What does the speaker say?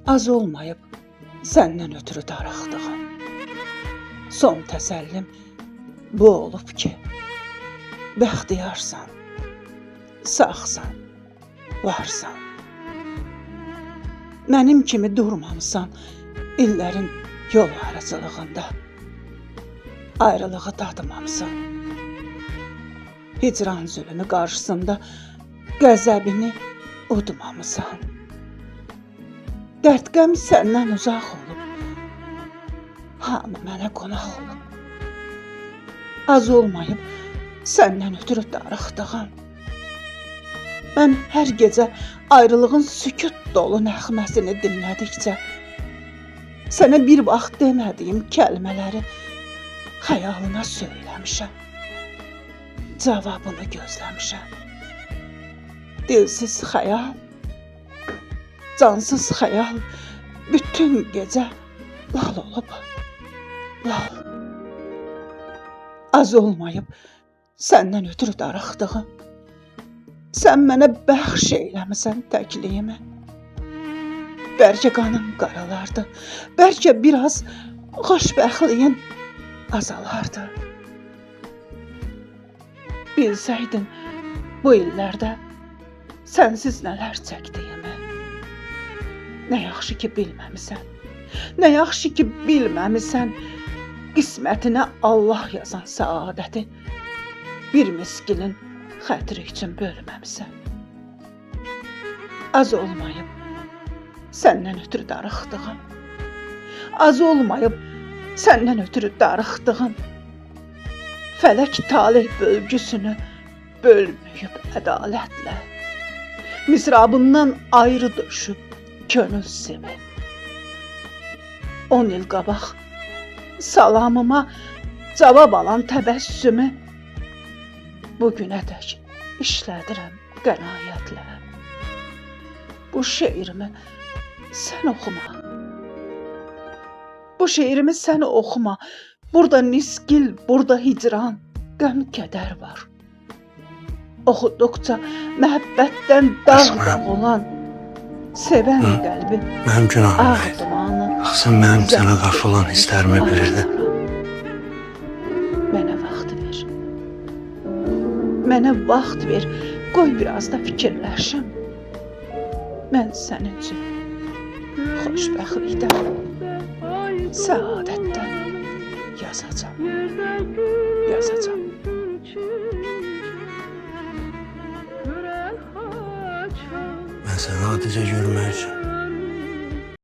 Az olmayıb səndən ötürü darıxdığım. Son təsəllim bu olub ki, bəxtiyarsan, sağsan, varsan. Mənim kimi durmamısan illərin yol aracılığında. Ayrılığı dadmamısan. Hicran zülmü qarşısında qəzəbini udmamısan. Dərd-qəm səndən uzaq olub, hamı mənə qonaq olub. Az olmayıb səndən ötürü darıxdığım. Mən hər gecə ayrılığın sükut dolu nəğməsini dinlədikcə, sənə bir vaxt demədiyim kəlmələri xəyalına söyləmişəm. Cavabını gözləmişəm. Dilsiz xəyal, cansız xəyal bütün gecə lal olub, lal. Az olmayıb səndən ötürü darıxdığım. Sən mənə bəxş eyləmisən təkliyimi. Bəlkə qanım qaralardı, bəlkə biraz xoşbəxtliyin azalardı. Bilsəydin bu illərdə sənsiz nələr çəkdiyimi. Nə yaxşı ki bilməmisən, nə yaxşı ki bilməmisən, qismətinə Allah yazan səadəti bir miskilin xətri üçün bölməmisən. Az olmayıb səndən ötürü darıxdığım. Az olmayıb səndən ötürü darıxdığım. Fələk talih bölgüsünü bölməyib ədalətlə. Misrabından ayrı döşüb könül simi. 10 il qabaq salamıma cavab alan təbəssümü bugünədək işlədirəm qənaətlə. Bu şeirimi sən oxuma. Bu şeirimi sən oxuma. Burada niskil, burada hicran, qəm kədər var. Oxuduqca məhəbbətdən dağ-dağ olan, sevən qəlbi Mənim günahım ağ neydi? dumanı. Sən mənim sənə qarşı olan hisslərimi bilirdin. Mənə vaxt ver. Mənə vaxt ver. Qoy biraz da fikirləşim. Mən sənin üçün xoşbəxtlikdən, səadətdən yazacağam. Yazacağam. Mən səni adicə görmək üçün